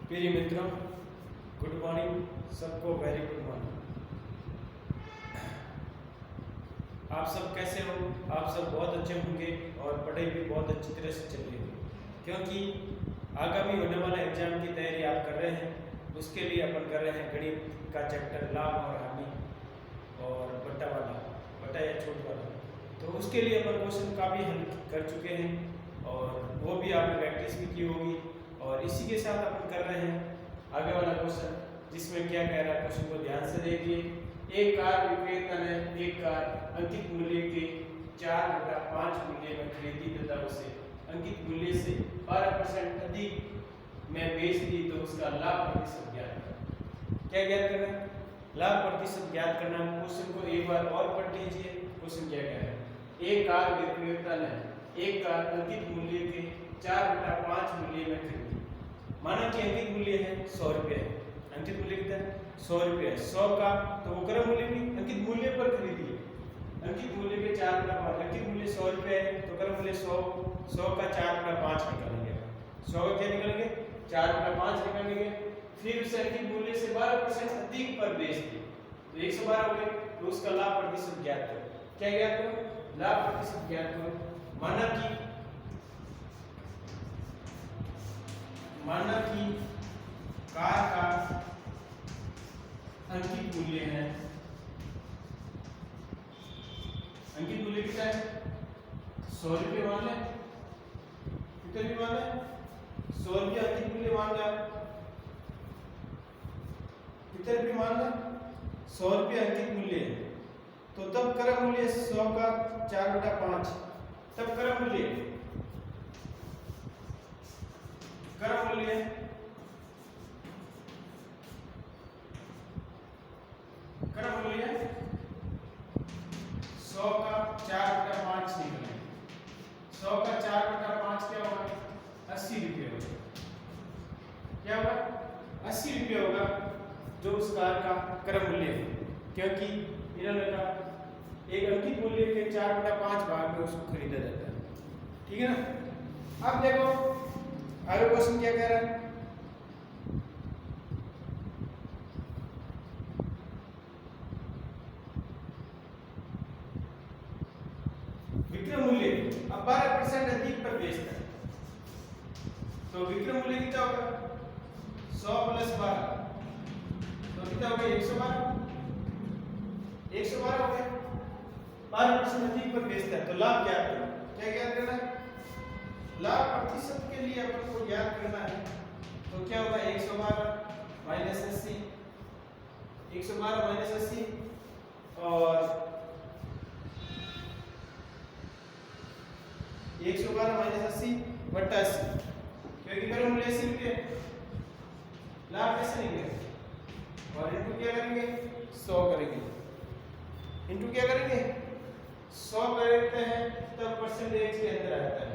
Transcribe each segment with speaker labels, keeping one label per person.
Speaker 1: प्रिय मित्रों, good morning सबको, वेरी गुड मॉर्निंग। आप सब कैसे हो? आप सब बहुत अच्छे होंगे और पढ़ाई भी बहुत अच्छी तरह से चल रही होगी, क्योंकि आगामी होने वाला एग्जाम की तैयारी आप कर रहे हैं। उसके लिए अपन कर रहे हैं गणित का चैप्टर लाभ और हानि और बट्टा वाला, बट्टा या छूट वाला। तो उसके लिए अपन क्वेश्चन काफ़ी हल कर चुके हैं और वो भी आपने प्रैक्टिस भी की होगी। और इसी के साथ अपन कर रहे हैं आगे वाला क्वेश्चन, जिसमें क्या कह रहा है, क्वेश्चन को ध्यान से देखिए। एक कार विक्रेता ने एक कार अंकित मूल्य के 4/5 मूल्य में खरीदी तथा उसे अंकित मूल्य से 12% अधिक में बेच दी, तो उसका लाभ प्रतिशत ज्ञात करें। क्या ज्ञात करना है? लाभ प्रतिशत ज्ञात करना। क्वेश्चन को एक बार और पढ़ लीजिए। क्वेश्चन क्या कह रहा है? एक कार विक्रेता ने एक कार अंकित मूल्य के 4/5 मूल्य में खरीदी। माना कि अंकित मूल्य है 100 रुपये। अंकित मूल्य कितना है? 100 रुपये। 100 का तो वो क्रय मूल्य भी अंकित मूल्य पर खरीदी है। अंकित मूल्य के 4/5, अंकित मूल्य 100 रुपये है तो क्रय मूल्य 100 का 4/5 निकालेंगे। 100 का क्या निकालेंगे? 4/5 निकालेंगे। फिर उसे अंकित मूल्य से 12% अधिक पर बेच दी, तो 112 हो गए। तो उसका लाभ प्रतिशत ज्ञात करो। क्या ज्ञात करो? लाभ प्रतिशत ज्ञात करो। माना कि कार का अंकित मूल्य है, अंकित मूल्य कितना है? 100 रुपये मान लें। कितने रुपये मान लें? 100 रुपये अंकित मूल्य मान लें। कितने रुपये मान लें? 100 रुपये अंकित मूल्य है। तो तब क्रय मूल्य 100 का 4/5, तब क्रय मूल्य क्रय मूल्य 100 का 4/5 निकलेगा। 100 का 4/5 क्या होगा? 80 रुपये होगा। क्या होगा? 80 रुपये होगा, जो उस कार का क्रय मूल्य है, क्योंकि इन्होंने कहा एक अंकित मूल्य के 4/5 भाग में उसको खरीदा जाता है। ठीक है ना? अब देखो आगे क्वेश्चन क्या कह रहा है। विक्रय मूल्य अब 12% अधिक पर बेचता है, तो विक्रय मूल्य कितना होगा? 100 + 12, तो कितना होगा? 112। 112 हो गया। 12% अधिक पर बेचता है, तो लाभ ज्ञात करो। क्या ज्ञात करना है? लाभ प्रतिशत के लिए अपन को ज्ञात करना है। तो क्या होगा? 112 - 80, 112 - 80 और 112 - 80 बटा 80, क्योंकि क्रय मूल्य 80 रुपये। लाभ कैसे निकलेगा? और इनटू क्या करेंगे? 100 करेंगे। इनटू क्या करेंगे? 100 करते हैं तब परसेंटेज के अंदर आता है।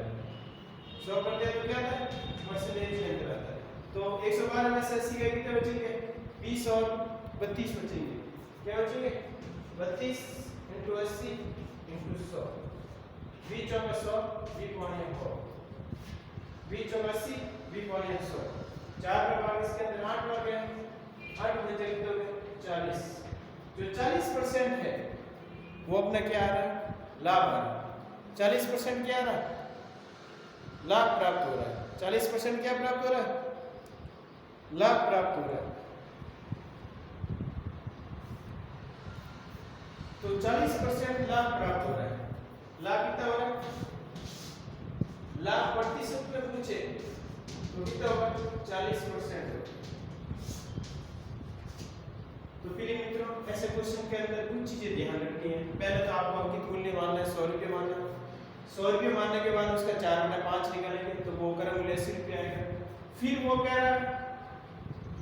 Speaker 1: 100 करते हैं तो क्या आता है? परसेंटेज के अंदर आता है। तो 112 में से 80 गए, कितने बचेंगे? 20 और 32 बचेंगे। क्या बचेंगे? 32 × 80 × 100। 20 चौका 100, 20 पौने 100। 20 चौका 80, 20 पौने 100। 4 का भाग इसके अंदर 8 हो गया। 8 में से कितने हो गए? 40। जो 40% है वो अपना क्या आ रहा है? लाभ आ रहा है। 40% क्या आ रहा है? लाभ प्राप्त हो रहा है। 40% क्या प्राप्त हो रहा है? लाभ प्राप्त हो रहा है। तो 40% लाभ प्राप्त हो रहा है। लाभ कितना हो रहा है? लाभ प्रतिशत में पूछे तो कितना होगा? 40%। तो प्रिय मित्रों, ऐसे क्वेश्चन के अंदर कुछ चीजें ध्यान रखनी है। पहले तो आपको अंकित मूल्य मानना है, 100 रुपये मानना है। 100 रुपये मानने के बाद उसका 4/5 निकालेंगे, तो वो क्रय मूल्य 80 रुपये आएगा। फिर वो कह रहा है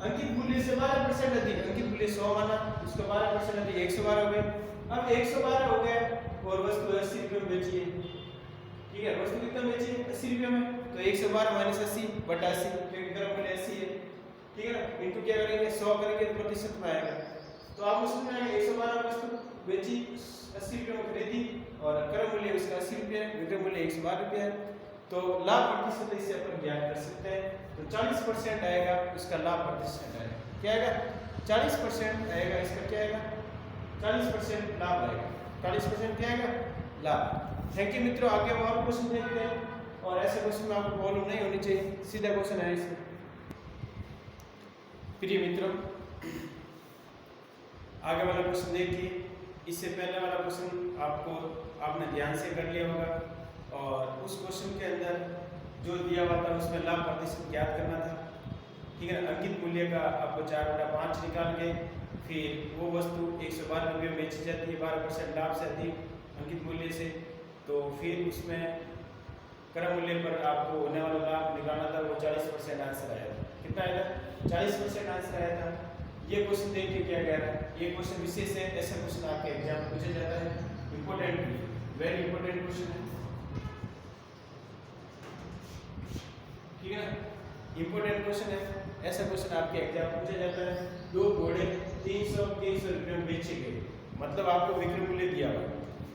Speaker 1: अंकित मूल्य से 12% अधिक। अंकित मूल्य 100 माना, उसका 12% अधिक 112 हो गए। अब 112 हो गया और वस्तु 80 रुपये में बेची है। ठीक है, वस्तु कितना बेची है? 80 रुपये में। तो 112 - 80 बटा 80, क्योंकि क्रय मूल्य 80 है। ठीक है ना? इनटू क्या करेंगे? 100 करेंगे तो प्रतिशत में आएगा। तो आप उसमें 112 वस्तु बेची, 80 रुपये में खरीदी और क्रय मूल्य उसका 80 रुपये है, विक्रय मूल्य 112 रुपये है। तो लाभ प्रतिशत इसे अपन ज्ञात कर सकते हैं। तो 40% आएगा उसका लाभ प्रतिशत आएगा, क्या आएगा 40% आएगा, इसका क्या आएगा 40% लाभ आएगा, 40% क्या आएगा लाभ। थैंक यू मित्रों, आगे हम और क्वेश्चन देखते हैं और ऐसे क्वेश्चन में आपको प्रॉब्लम नहीं होनी चाहिए, सीधा क्वेश्चन है इसमें। प्रिय मित्रों आगे वाला क्वेश्चन देखिए। इससे पहले वाला क्वेश्चन आपने ध्यान से कर लिया होगा और उस क्वेश्चन के अंदर जो दिया हुआ था उसमें लाभ प्रतिशत ज्ञात करना था, ठीक है ना। अंकित मूल्य का आपको 4/5 निकाल के फिर वो वस्तु 112 रुपये में बेची जाती है 12% लाभ से अधिक अंकित मूल्य से, तो फिर उसमें क्रय मूल्य पर आपको होने वाला लाभ निकालना था, वो 40% आंसर आया था। कितना आया था 40% आंसर आया था। ये क्वेश्चन देख के क्या कह रहा है, ये क्वेश्चन विशेष है, ऐसा क्वेश्चन आपके एग्जाम में पूछा जाता है, इंपॉर्टेंट, वेरी इंपॉर्टेंट क्वेश्चन है, ठीक है ना, इंपॉर्टेंट क्वेश्चन है, ऐसा क्वेश्चन आपके एग्जाम में पूछा जाता है। 2 घोड़े 300 रुपये में बेचे गए, मतलब आपको विक्रय मूल्य दिया हुआ,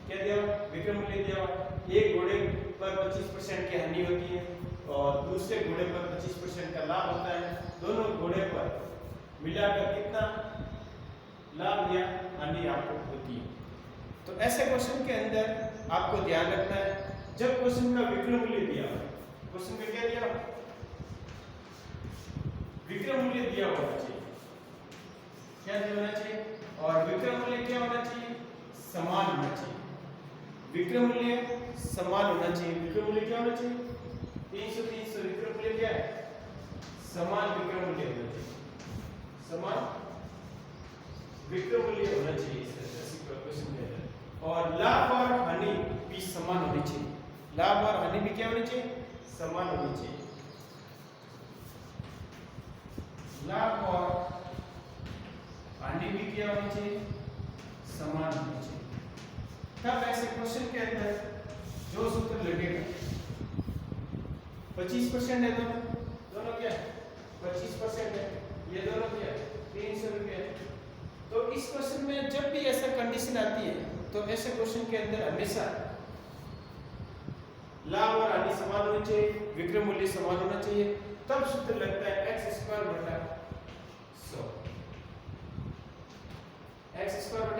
Speaker 1: क्या दिया हुआ विक्रय मूल्य दिया हुआ। एक घोड़े पर 25% की हानि होती है और दूसरे घोड़े पर 25% का लाभ होता है, दोनों घोड़े पर मिलाकर कितना लाभ या हानि आपको होती है। तो ऐसे क्वेश्चन के अंदर आपको ध्यान रखना है, जब क्वेश्चन का विक्रय मूल्य दिया हो, क्वेश्चन में क्या दिया विक्रय मूल्य दिया होना चाहिए, क्या दिया होना चाहिए, और विक्रय मूल्य क्या होना चाहिए समान होना चाहिए, विक्रय मूल्य समान होना चाहिए। विक्रय मूल्य क्या होना चाहिए 300 विक्रय मूल्य क्या है समान विक्रय मूल्य होना चाहिए, समान विक्रय मूल्य होना चाहिए ऐसे क्वेश्चन में। और लाभ और हानि भी समान होनी चाहिए, लाभ और हानि भी क्या होनी चाहिए समान होनी चाहिए, लाभ और हानि भी क्या होनी चाहिए समान होनी चाहिए। तब ऐसे क्वेश्चन के अंदर जो सूत्र लगेगा 25% है, दोनों क्या 25% है, ये दोनों क्या 300 रुपये। तो इस क्वेश्चन में जब भी ऐसा कंडीशन आती है तो ऐसे क्वेश्चन के अंदर हमेशा लाभ और हानि समान होनी चाहिए, विक्रय मूल्य समान होना चाहिए, तब सूत्र लगता है x² बटा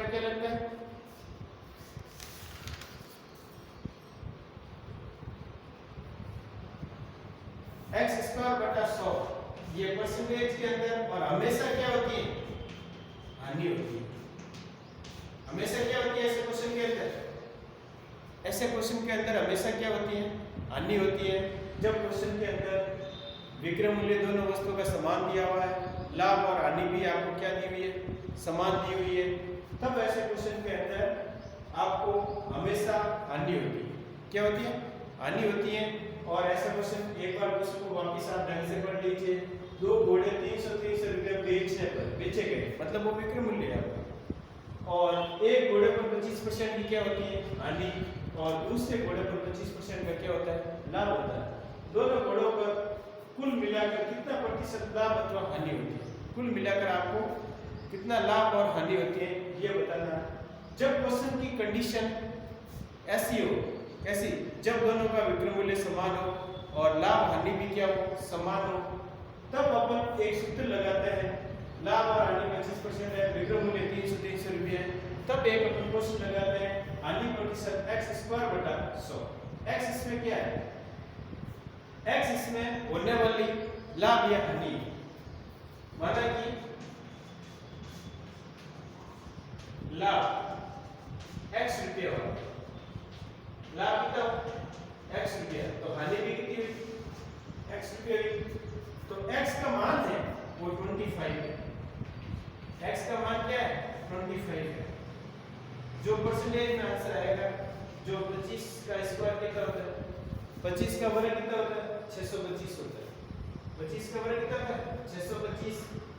Speaker 1: क्या लगता है x² बटा 100, ये परसेंटेज के अंदर, और हमेशा क्या होती है हानि होती है, हमेशा क्या होती है ऐसे क्वेश्चन के अंदर, ऐसे क्वेश्चन के अंदर हमेशा क्या होती है हानि होती है। जब क्वेश्चन के अंदर विक्रय मूल्य दोनों वस्तुओं का समान दिया हुआ है, लाभ और हानि भी आपको क्या दी हुई है समान दी हुई है, तब ऐसे क्वेश्चन के अंदर आपको हमेशा हानि होती है, क्या होती है हानि होती है। और ऐसा क्वेश्चन एक बार क्वेश्चन को वापस आप ढंग से पढ़ लीजिए। 2 घोड़े 300 रुपये बेचने पर बेचे गए, मतलब वो विक्रय मूल्य है, और एक घोड़े पर 25% की क्या होती है हानि और दूसरे घोड़े पर 25% का क्या होता है लाभ होता है। दोनों घोड़ों पर कुल मिलाकर कितना प्रतिशत लाभ अथवा हानि होती है, कुल मिलाकर आपको कितना लाभ और हानि होती है ये बताना। जब क्वेश्चन की कंडीशन ऐसी हो, कैसी, जब दोनों का विक्रय मूल्य समान हो और लाभ हानि भी क्या हो समान हो, तब अपन एक सूत्र लगाते हैं, लाभ और हानि 25% है, विक्रय मूल्य 300 रुपये है, तब एक अपन क्वेश्चन लगाते हैं हानि प्रतिशत x² बटा 100। x इसमें क्या है, x इसमें होने वाली लाभ या हानि, माना कि लाभ x रुपये हो, लाभ कितना x रुपये, तो हानि भी कितनी हुई x रुपये हुई। तो x का मान है वो 25 है, x का मान क्या है 25 है। जो परसेंटेज में आंसर आएगा, जो 25 का स्क्वायर कितना होता है, 25 का वर्ग कितना होता है 625 होता है, 25 का वर्ग कितना होता है 625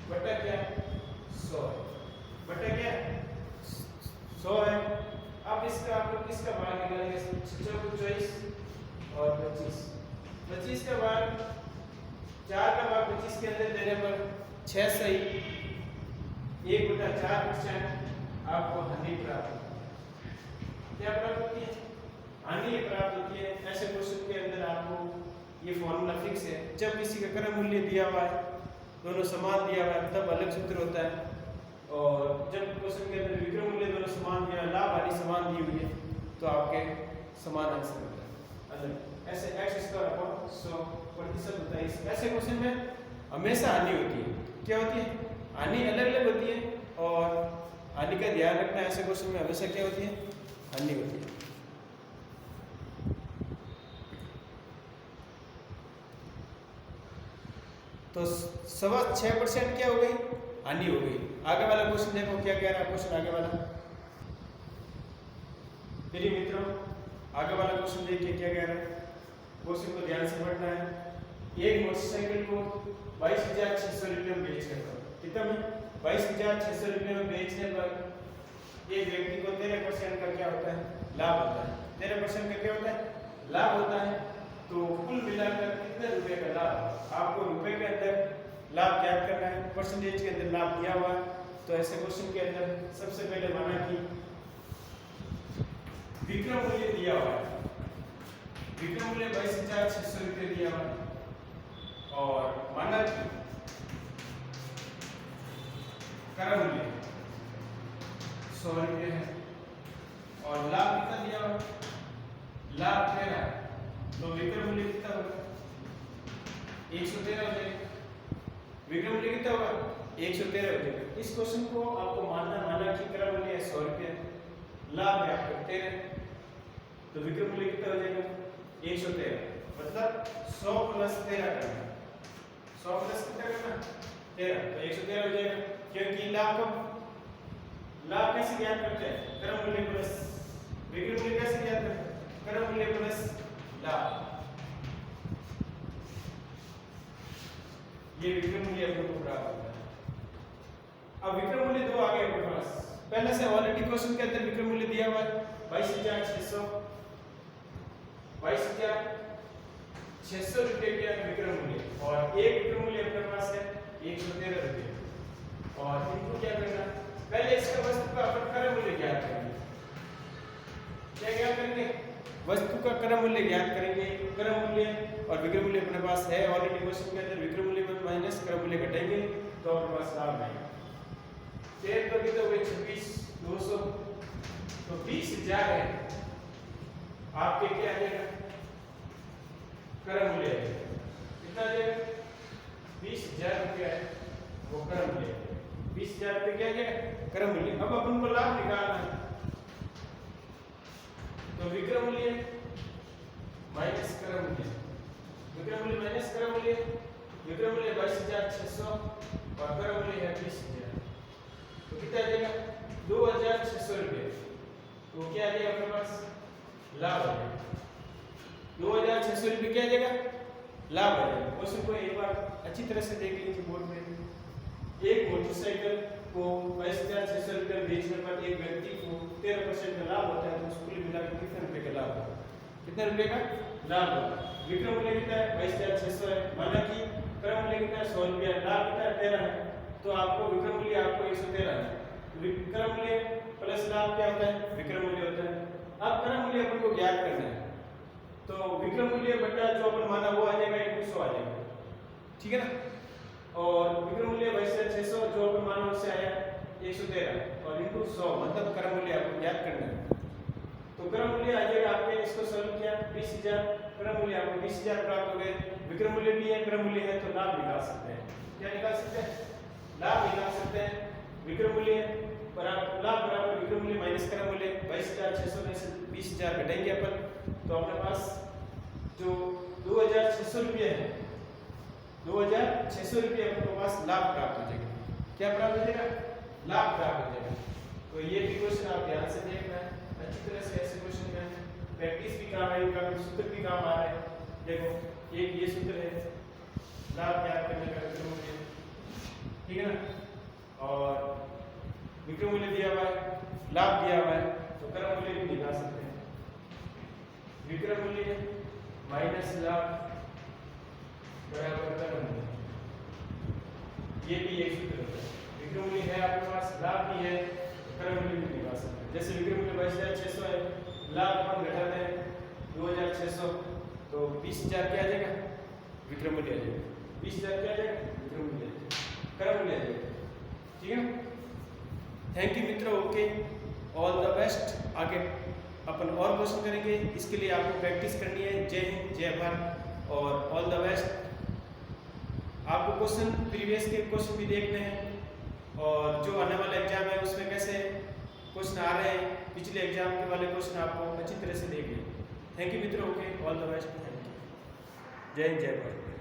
Speaker 1: बटा क्या 100 बटा क्या 100 है। अब इसका आप लोग किसका भाग निकालेंगे 624 और 25 का भाग 4 का भाग 25 के अंदर देने पर 6 सही 1/4% आपको हानि प्राप्त, क्या प्राप्त होती है हानि प्राप्त होती है। ऐसे क्वेश्चन के अंदर आपको ये फॉर्मूला फिक्स है। जब किसी का क्रम मूल्य दिया हुआ है, दोनों समान दिया हुआ है, तब अलग सूत्र होता है। और जब क्वेश्चन के अंदर विक्रम मूल्य दोनों समान दिया है, लाभ हानि समान दी हुई है, तो आपके समान आंसर होता है अलग। ऐसे x² अपॉन 100% होता है। ऐसे क्वेश्चन में हमेशा हानि होती है। क्या होती है? हानि अलग अलग होती है, और हानि का ध्यान रखना। ऐसे क्वेश्चन में हमेशा क्या होती है? हानि होती है। तो 6.25% क्या हो गई? हानि हो गई। आगे वाला क्वेश्चन देखो क्या कह रहा है क्वेश्चन आगे वाला। मेरे मित्रों, आगे वाला क्वेश्चन देखिए क्या कह रहा है। क्वेश्चन को ध्यान से पढ़ना है। एक मोटरसाइकिल को 22,600 रुपये में बेच रहा है। कितना में? 22,600 रुपये में बेचने पर एक व्यक्ति को 13% का क्या होता है? लाभ होता है। 13% का क्या होता है? लाभ होता है। तो कुल मिलाकर कितने रुपए का लाभ? आपको रुपए के अंदर लाभ ज्ञात करना है, परसेंटेज के अंदर लाभ दिया हुआ है। तो ऐसे क्वेश्चन के अंदर सबसे पहले माना कि विक्रम मूल्य दिया हुआ है। विक्रम मूल्य 22,600 रुपये दिया हुआ है, और माना कि क्रम मूल्य 100 रुपये है, और लाभ कितना दिया हुआ है? लाभ 13 है। तो विक्रम मूल्य कितना होगा? 113 हो जाएगा। विक्रम मूल्य कितना होगा? 113 हो जाएगा। इस क्वेश्चन को आपको माना कि क्रम मूल्य 100 रुपये, लाभ है आपका 13, तो विक्रम मूल्य कितना हो जाएगा? 113। मतलब 100 प्लस 13 करना। 100 प्लस कितना करना? 13, तो 113 हो जाएगा। क्योंकि लाभ कैसे ज्ञात करते हैं? क्रम मूल्य प्लस विक्रम मूल्य कैसे ज्ञात करते हैं? क्रम मूल्य प्लस लाभ। ये विक्रम मूल्य अपने को प्राप्त होता है। अब विक्रम मूल्य दो आ गए अपने पास। पहले से ऑलरेडी क्वेश्चन के अंदर विक्रम मूल्य दिया हुआ है 22,600। 22,600 रुपये का विक्रम मूल्य, और एक विक्रम मूल्य अपने पास है 113 रुपये। और इनको क्या करना? पहले इसका वस्तु का अपन क्रम मूल्य ज्ञात करेंगे। क्या ज्ञात करेंगे? वस्तु का क्रम मूल्य ज्ञात करेंगे। क्रम मूल्य और विक्रम मूल्य अपने पास है ऑलरेडी क्वेश्चन के अंदर। विक्रम मूल्य में माइनस क्रम मूल्य घटाएंगे तो अपने पास लाभ आएगा। 13 पर कितना हुए? 26,200। तो 20,000 है आपके क्या आ जाएगा? क्रम मूल्य कितना आ जाएगा? 20,000 रुपया है वो क्रम मूल्य। 20,000 रुपये क्या आ जाएगा? क्रम मूल्य। अब अपन को लाभ निकालना है, तो विक्रम मूल्य माइनस क्रम मूल्य। विक्रम मूल्य माइनस क्रम मूल्य। विक्रम मूल्य 22,600 और क्रम मूल्य है 20,000, तो कितना आ जाएगा? 2,600 रुपये। तो क्या आ जाएगा अपने पास? लाभ आ जाएगा। 2,600 रुपये क्या आ जाएगा? लाभ आ जाएगा। क्वेश्चन को एक बार अच्छी तरह से देख लीजिए बोर्ड में। एक मोटरसाइकिल को 22,600 रुपये बेचने पर एक व्यक्ति को 13% का लाभ होता है। तो उसको मिलाकर कितने रुपए का लाभ होगा? कितने रुपए का लाभ होगा? विक्रम मूल्य कितना है? 22,600 है। माना कि क्रम मूल्य कितना है? 100 रुपया। लाभ कितना है? 13 है। तो आपको विक्रम मूल्य आपको 113 है। विक्रम मूल्य प्लस लाभ क्या होता है? विक्रम मूल्य होता है। अब क्रम मूल्य अपन को ज्ञात करना है, तो विक्रम मूल्य बटा जो अपन माना वो आ जाएगा इनटू 100 आ जाएगा। ठीक है ना? और विक्रम मूल्य 22,600 जो अपन माना उससे आया 113 और इनटू 100 मतलब क्रम मूल्य आपको ज्ञात करना है। तो क्रम मूल्य आ जाएगा आपने इसको सॉल्व किया 20,000। क्रम मूल्य आपको 20,000 प्राप्त हो गए। विक्रम मूल्य भी है, क्रम मूल्य है, तो लाभ निकाल सकते हैं। क्या निकाल सकते हैं? लाभ निकाल सकते हैं। विक्रम मूल्य बराबर लाभ बराबर विक्रम मूल्य माइनस क्रम मूल्य। 22,600 में से 20,000 घटाएंगे अपन, तो अपने पास जो 2,600 रुपये है, 2,600 रुपये अपने पास लाभ प्राप्त हो जाएगा। क्या प्राप्त हो जाएगा? लाभ प्राप्त हो जाएगा। तो ये भी क्वेश्चन आप ध्यान से देखना है अच्छी तरह से। ऐसे क्वेश्चन में प्रैक्टिस भी काम आएगा, सूत्र भी काम आ रहा है। देखो एक ये सूत्र है लाभ ज्ञात करने का विक्रम मूल्य, ठीक है ना? और विक्रम मूल्य दिया हुआ है, लाभ दिया हुआ है, तो क्रम मूल्य भी निकाल सकते हैं। विक्रम मूल्य माइनस लाभ बराबर क्रम मूल्य, ये भी एक सूत्र होता है। विक्रम मूल्य है आपके पास, लाभ भी है, क्रम मूल्य भी निकाल सकते हैं। जैसे विक्रम मूल्य 22,600 है, लाभ हम घटाते हैं 2600 तो 20,000 क्या आ जाएगा, विक्रम मूल्य आ जाएगा। 20,000 क्या आ जाएगा, विक्रम मूल्य, क्रम मूल्य आ जाएगा। ठीक है, थैंक यू मित्रों। Okay, all the best. आगे अपन और क्वेश्चन करेंगे, इसके लिए आपको प्रैक्टिस करनी है। जय हिंद, जय भारत और ऑल द बेस्ट। आपको क्वेश्चन प्रीवियस के क्वेश्चन भी देखने हैं और जो आने वाला एग्जाम है उसमें कैसे क्वेश्चन आ रहे हैं, पिछले एग्जाम के वाले क्वेश्चन आपको अच्छी तरह से देख लें। थैंक यू मित्रों। Okay, all the best. Thank you. जय हिंद, जय भारत।